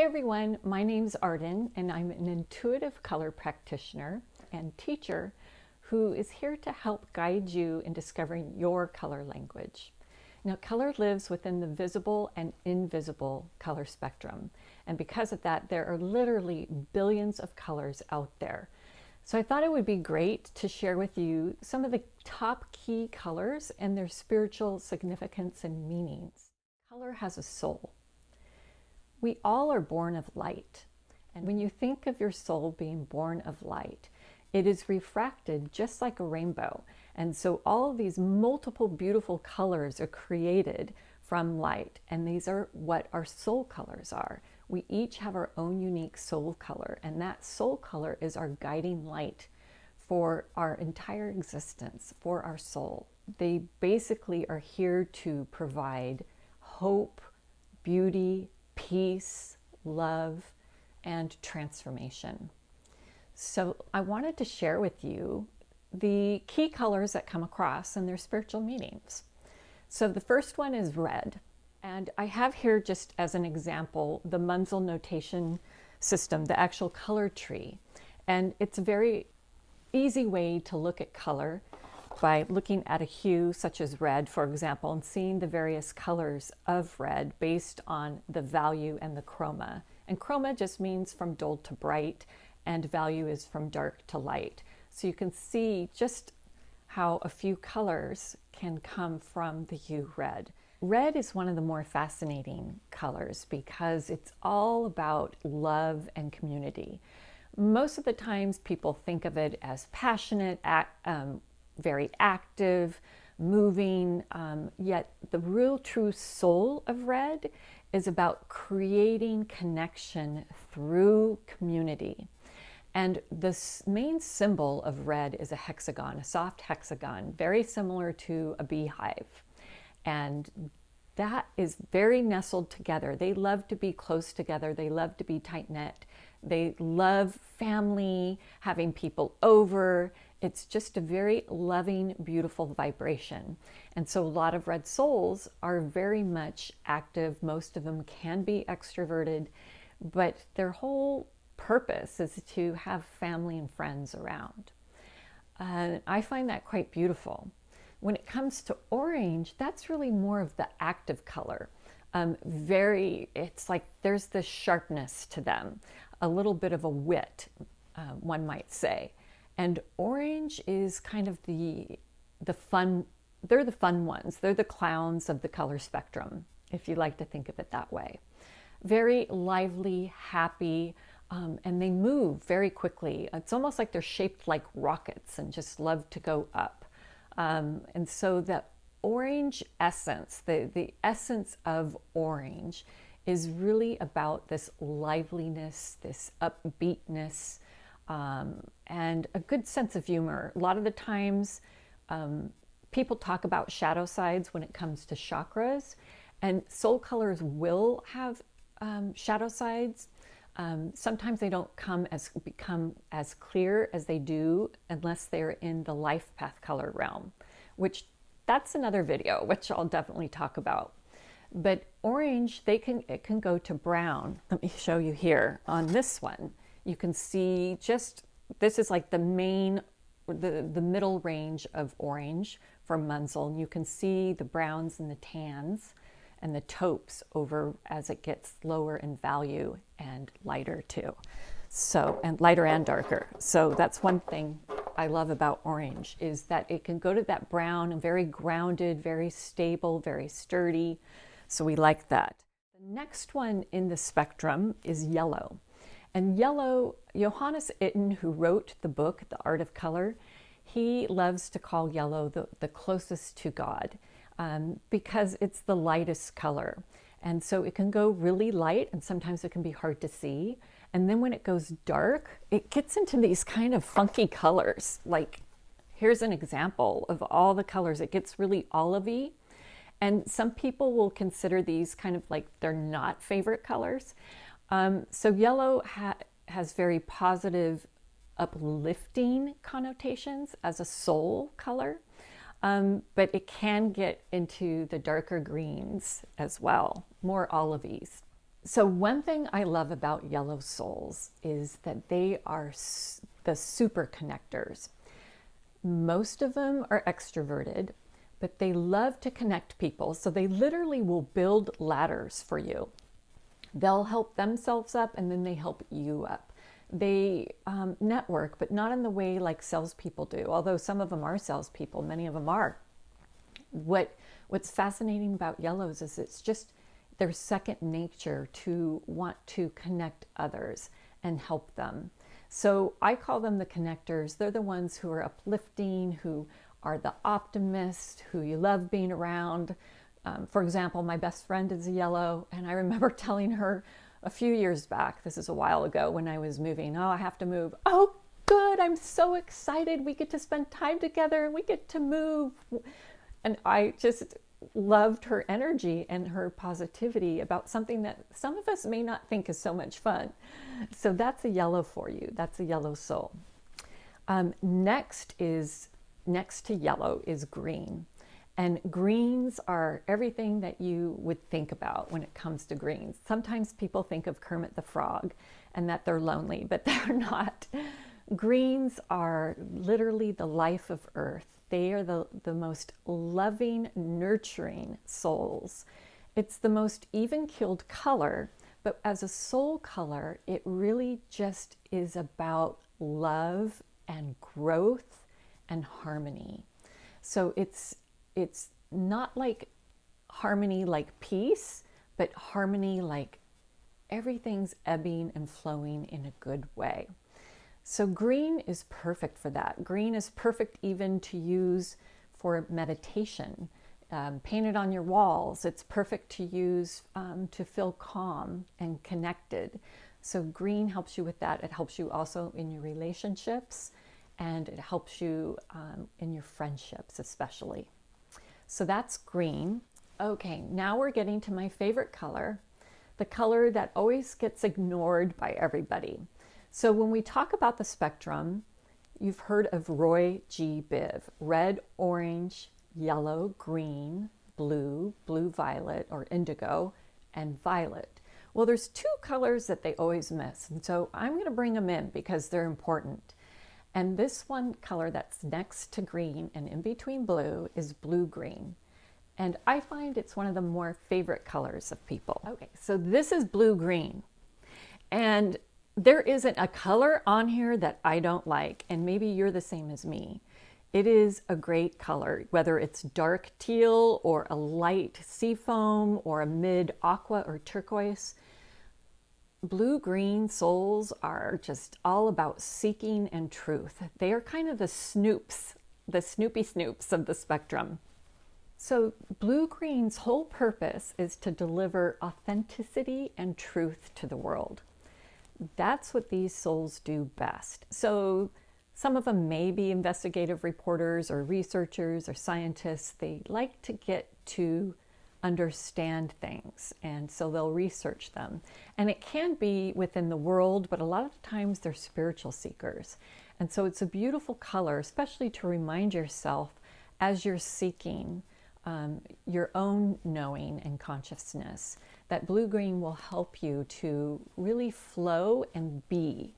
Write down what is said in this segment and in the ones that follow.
everyone, my name's Arden and I'm an intuitive color practitioner and teacher who is here to help guide you in discovering your color language. Now, color lives within the visible and invisible color spectrum, and because of that, there are literally billions of colors out there. So I thought it would be great to share with you some of the top key colors and their spiritual significance and meanings. Color has a soul. We all are born of light, and when you think of your soul being born of light, it is refracted just like a rainbow. And so all of these multiple beautiful colors are created from light, and these are what our soul colors are. We each have our own unique soul color, and that soul color is our guiding light for our entire existence, for our soul. They basically are here to provide hope, beauty, peace, love, and transformation. So I wanted to share with you the key colors that come across and their spiritual meanings. So the first one is red. And I have here, just as an example, the Munsell notation system, the actual color tree. And it's a very easy way to look at color by looking at a hue such as red, for example, and seeing the various colors of red based on the value and the chroma. And chroma just means from dull to bright, and value is from dark to light. So you can see just how a few colors can come from the hue red. Red is one of the more fascinating colors because it's all about love and community. Most of the times people think of it as passionate, very active, moving, yet the real true soul of red is about creating connection through community. And the main symbol of red is a hexagon, a soft hexagon, very similar to a beehive. And that is very nestled together. They love to be close together. They love to be tight-knit. They love family, having people over. It's just a very loving, beautiful vibration. And so a lot of red souls are very much active. Most of them can be extroverted, but their whole purpose is to have family and friends around. I find that quite beautiful. When it comes to orange, that's really more of the active color. It's like there's this sharpness to them, a little bit of a wit, one might say. And orange is kind of the fun, they're the fun ones. They're the clowns of the color spectrum, if you like to think of it that way. Very lively, happy, and they move very quickly. It's almost like they're shaped like rockets and just love to go up. And so the orange essence, the essence of orange is really about this liveliness, this upbeatness, and a good sense of humor. A lot of the times people talk about shadow sides when it comes to chakras, and soul colors will have shadow sides. Sometimes they don't become as clear as they do unless they're in the life path color realm, which that's another video, which I'll definitely talk about. But orange, it can go to brown. Let me show you here on this one. You can see this is like the middle range of orange from Munsell. And you can see the browns and the tans and the taupes over as it gets lower in value and lighter too. So, and lighter and darker. So that's one thing I love about orange, is that it can go to that brown and very grounded, very stable, very sturdy. So we like that. The next one in the spectrum is yellow. And yellow, Johannes Itten, who wrote the book, The Art of Color, he loves to call yellow the closest to God. Because it's the lightest color. And so it can go really light, and sometimes it can be hard to see. And then when it goes dark, it gets into these kind of funky colors. Like, here's an example of all the colors. It gets really olivey. And some people will consider these kind of like they're not favorite colors. So yellow has very positive, uplifting connotations as a soul color. But it can get into the darker greens as well, more olivey. So one thing I love about yellow souls is that they are the super connectors. Most of them are extroverted, but they love to connect people. So they literally will build ladders for you. They'll help themselves up and then they help you up. They network, but not in the way like salespeople do. Although some of them are salespeople, many of them are. What's fascinating about yellows is it's just their second nature to want to connect others and help them. So I call them the connectors. They're the ones who are uplifting, who are the optimists, who you love being around. For example, my best friend is a yellow, and I remember telling her a few years back, this is a while ago when I was moving, oh, I have to move. Oh, good, I'm so excited. We get to spend time together, we get to move. And I just loved her energy and her positivity about something that some of us may not think is so much fun. So that's a yellow for you. That's a yellow soul. Next to yellow is green. And greens are everything that you would think about when it comes to greens. Sometimes people think of Kermit the Frog and that they're lonely, but they're not. Greens are literally the life of Earth. They are the most loving, nurturing souls. It's the most even-keeled color, but as a soul color, it really just is about love and growth and harmony. So it's not like harmony like peace, but harmony like everything's ebbing and flowing in a good way. So green is perfect for that. Green is perfect even to use for meditation. Paint it on your walls. It's perfect to use to feel calm and connected. So green helps you with that. It helps you also in your relationships, and it helps you in your friendships especially. So that's green. Okay, now we're getting to my favorite color, the color that always gets ignored by everybody. So when we talk about the spectrum, you've heard of Roy G. Biv: red, orange, yellow, green, blue, blue-violet or indigo, and violet. Well, there's two colors that they always miss, and so I'm going to bring them in because they're important. And this one color that's next to green and in between blue is blue-green. And I find it's one of the more favorite colors of people. Okay, so this is blue-green. And there isn't a color on here that I don't like, and maybe you're the same as me. It is a great color, whether it's dark teal or a light seafoam or a mid aqua or turquoise. Blue-green souls are just all about seeking and truth. They are kind of the snoops, the snoopy snoops of the spectrum. So blue-green's whole purpose is to deliver authenticity and truth to the world. That's what these souls do best. So some of them may be investigative reporters or researchers or scientists. They like to get to understand things, and so they'll research them. And it can be within the world, but a lot of times they're spiritual seekers. And so it's a beautiful color, especially to remind yourself as you're seeking your own knowing and consciousness, that blue-green will help you to really flow and be.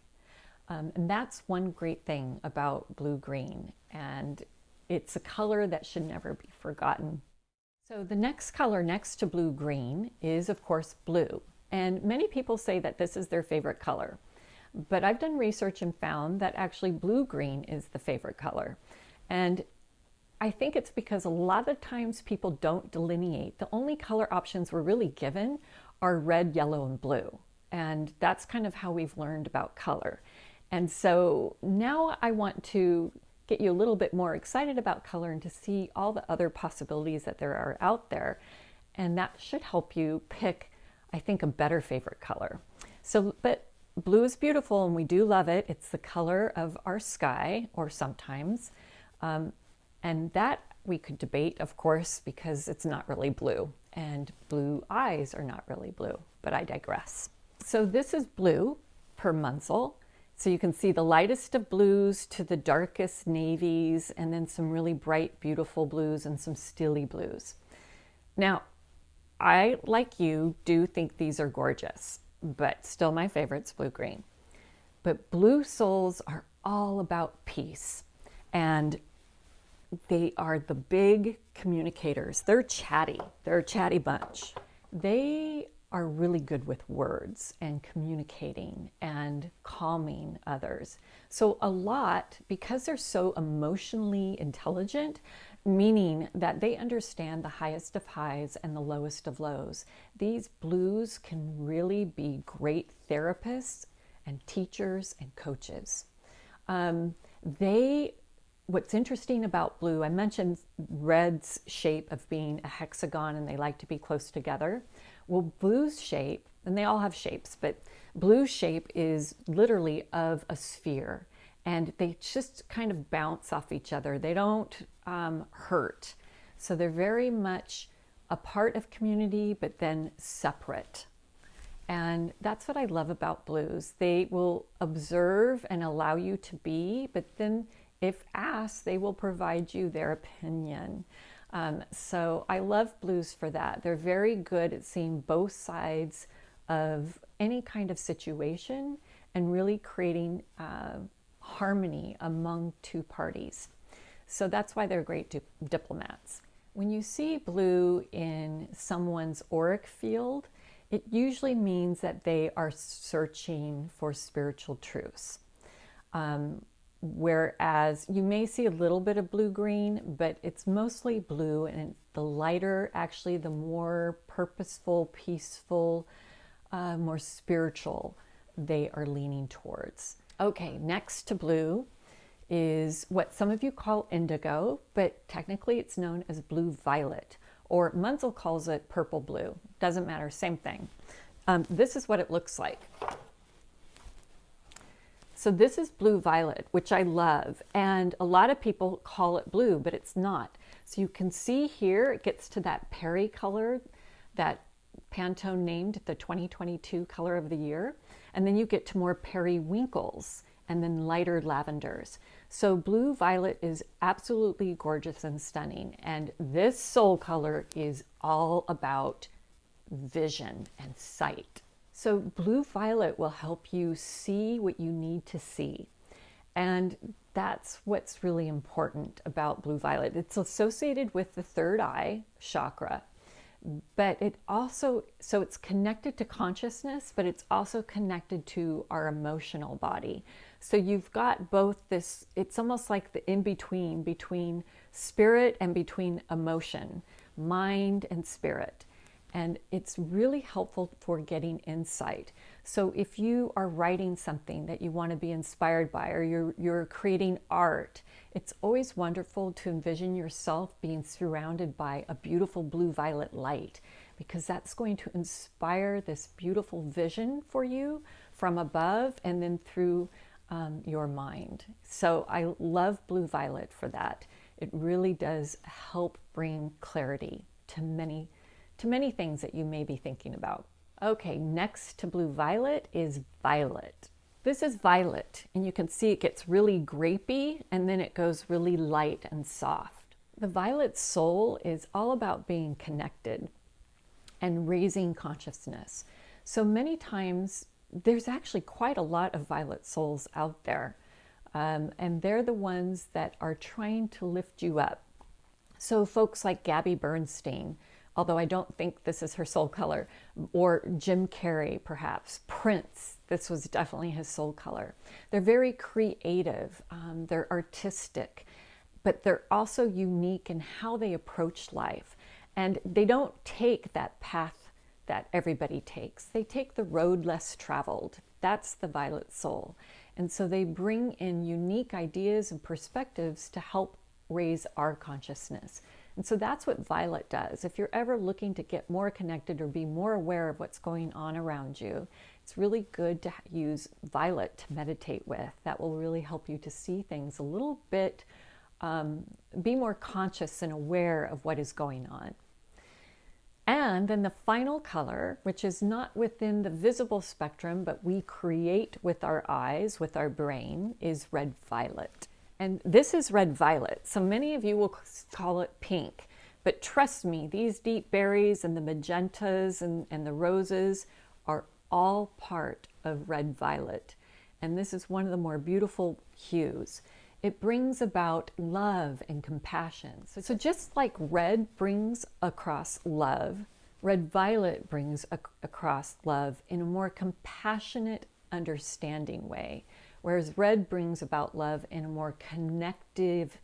And that's one great thing about blue-green, and it's a color that should never be forgotten. So the next color next to blue-green is, of course, blue. And many people say that this is their favorite color. But I've done research and found that actually blue-green is the favorite color. And I think it's because a lot of times people don't delineate. The only color options we're really given are red, yellow, and blue. And that's kind of how we've learned about color. And so now I want to get you a little bit more excited about color and to see all the other possibilities that there are out there. And that should help you pick, I think, a better favorite color. So, but blue is beautiful and we do love it. It's the color of our sky, or sometimes. And that we could debate, of course, because it's not really blue, and blue eyes are not really blue, but I digress. So this is blue per Munsell. So you can see the lightest of blues to the darkest navies, and then some really bright, beautiful blues and some steely blues. Now, I, like you, do think these are gorgeous, but still my favorite's blue-green. But blue souls are all about peace, and they are the big communicators. They're chatty. They're a chatty bunch. They are really good with words and communicating and calming others. So a lot, because they're so emotionally intelligent, meaning that they understand the highest of highs and the lowest of lows, these blues can really be great therapists and teachers and coaches. What's interesting about blue, I mentioned red's shape of being a hexagon and they like to be close together. Well, blue's shape, and they all have shapes, but blue's shape is literally of a sphere, and they just kind of bounce off each other. They don't hurt. So they're very much a part of community, but then separate. And that's what I love about blues. They will observe and allow you to be, but then if asked, they will provide you their opinion. So I love blues for that. They're very good at seeing both sides of any kind of situation and really creating harmony among two parties. So that's why they're great diplomats. When you see blue in someone's auric field, it usually means that they are searching for spiritual truths. Whereas you may see a little bit of blue-green, but it's mostly blue, and the lighter, actually, the more purposeful, peaceful, more spiritual they are leaning towards. Okay, next to blue is what some of you call indigo, but technically it's known as blue-violet, or Munsell calls it purple-blue. Doesn't matter, same thing. This is what it looks like. So this is blue-violet, which I love, and a lot of people call it blue, but it's not. So you can see here it gets to that Perry color that Pantone named the 2022 color of the year, and then you get to more periwinkles and then lighter lavenders. So blue-violet is absolutely gorgeous and stunning, and this soul color is all about vision and sight. So blue-violet will help you see what you need to see. And that's what's really important about blue-violet. It's associated with the third eye chakra, but it also, so it's connected to consciousness, but it's also connected to our emotional body. So you've got both this, it's almost like the in-between, between spirit and between emotion, mind and spirit. And it's really helpful for getting insight. So if you are writing something that you want to be inspired by, or you're creating art, it's always wonderful to envision yourself being surrounded by a beautiful blue-violet light, because that's going to inspire this beautiful vision for you from above and then through your mind. So I love blue-violet for that. It really does help bring clarity to many things that you may be thinking about. Okay, next to blue-violet is violet. This is violet, and you can see it gets really grapey, and then it goes really light and soft. The violet soul is all about being connected and raising consciousness. So many times, there's actually quite a lot of violet souls out there, and they're the ones that are trying to lift you up. So folks like Gabby Bernstein, although I don't think this is her soul color, or Jim Carrey, perhaps, Prince, this was definitely his soul color. They're very creative, they're artistic, but they're also unique in how they approach life. And they don't take that path that everybody takes. They take the road less traveled. That's the violet soul. And so they bring in unique ideas and perspectives to help raise our consciousness. And so that's what violet does. If you're ever looking to get more connected or be more aware of what's going on around you, it's really good to use violet to meditate with. That will really help you to see things a little bit, be more conscious and aware of what is going on. And then the final color, which is not within the visible spectrum, but we create with our eyes, with our brain, is red-violet. And this is red-violet. So many of you will call it pink, But trust me, these deep berries and the magentas and the roses are all part of red violet. And this is one of the more beautiful hues. It brings about love and compassion. So just like red brings across love, red violet brings across love in a more compassionate, understanding way, whereas red brings about love in a more connective,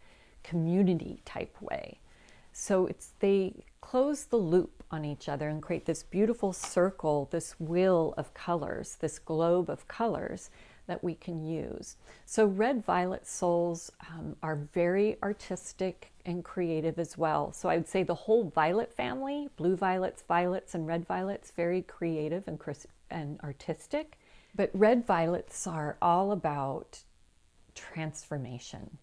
community type way. So they close the loop on each other and create this beautiful circle, this wheel of colors, this globe of colors that we can use. So red violet souls are very artistic and creative as well. So I would say the whole violet family, blue violets, violets, and red violets, very creative and artistic. But red violets are all about transformation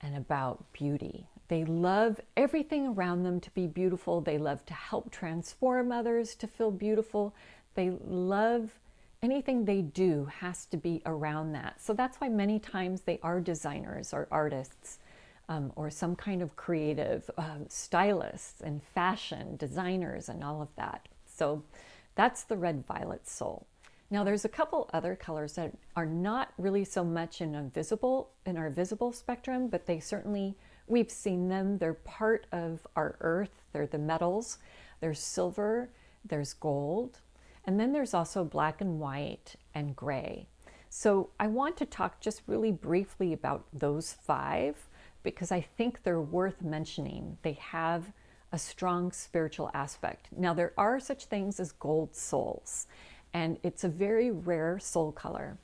and about beauty. They love everything around them to be beautiful. They love to help transform others to feel beautiful. They love anything they do has to be around that. So that's why many times they are designers or artists or some kind of creative stylists and fashion designers and all of that. So that's the red violet soul. Now there's a couple other colors that are not really so much in our visible spectrum, but they certainly, we've seen them. They're part of our earth. They're the metals. There's silver, there's gold, and then there's also black and white and gray. So I want to talk just really briefly about those 5 because I think they're worth mentioning. They have a strong spiritual aspect. Now there are such things as gold souls, and it's a very rare soul color,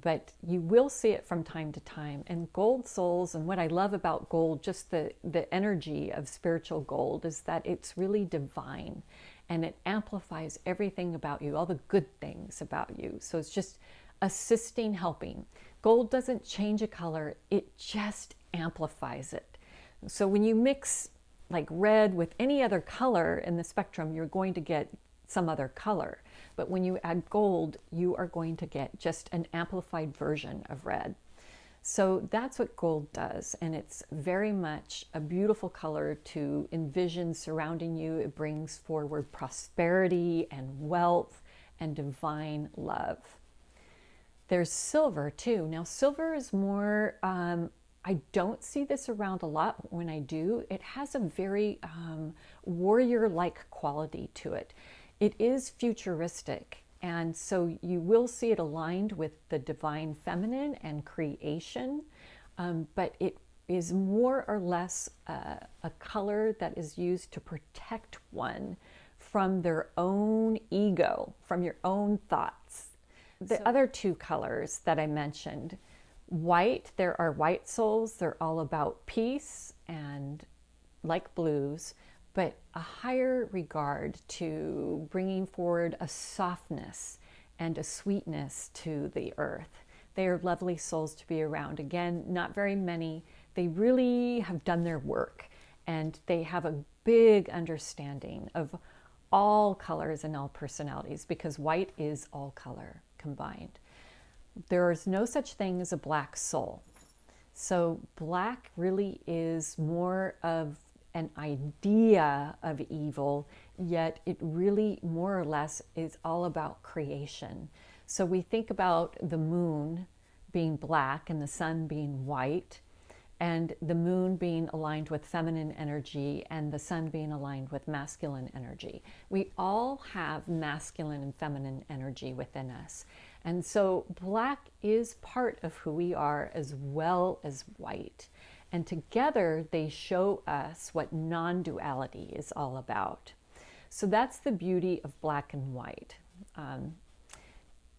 but you will see it from time to time. And gold souls, and what I love about gold, just the energy of spiritual gold, is that it's really divine and it amplifies everything about you, all the good things about you. So it's just assisting, helping. Gold doesn't change a color, it just amplifies it. So when you mix like red with any other color in the spectrum, you're going to get some other color. But when you add gold, you are going to get just an amplified version of red. So that's what gold does, and it's very much a beautiful color to envision surrounding you. It brings forward prosperity and wealth and divine love. There's silver too. Now silver is more, I don't see this around a lot, but when I do, it has a very warrior-like quality to it. It is futuristic, and so you will see it aligned with the divine feminine and creation, but it is more or less a color that is used to protect one from their own ego, from your own thoughts. The other 2 colors that I mentioned, white, there are white souls. They're all about peace and like blues, but a higher regard to bringing forward a softness and a sweetness to the earth. They are lovely souls to be around. Again, not very many. They really have done their work, and they have a big understanding of all colors and all personalities, because white is all color combined. There is no such thing as a black soul. So black really is more of an idea of evil, yet it really more or less is all about creation. So we think about the moon being black and the sun being white, and the moon being aligned with feminine energy and the sun being aligned with masculine energy. We all have masculine and feminine energy within us. And so black is part of who we are as well as white. And together they show us what non-duality is all about. So that's the beauty of black and white.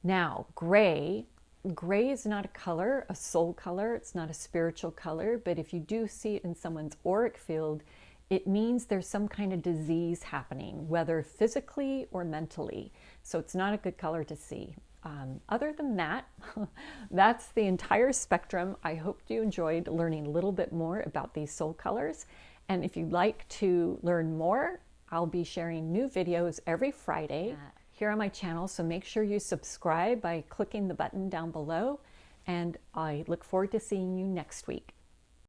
Now, gray. Gray is not a color, a soul color. It's not a spiritual color, but if you do see it in someone's auric field, it means there's some kind of disease happening, whether physically or mentally. So it's not a good color to see. Other than that, that's the entire spectrum. I hope you enjoyed learning a little bit more about these soul colors. And if you'd like to learn more, I'll be sharing new videos every Friday here on my channel. So make sure you subscribe by clicking the button down below. And I look forward to seeing you next week.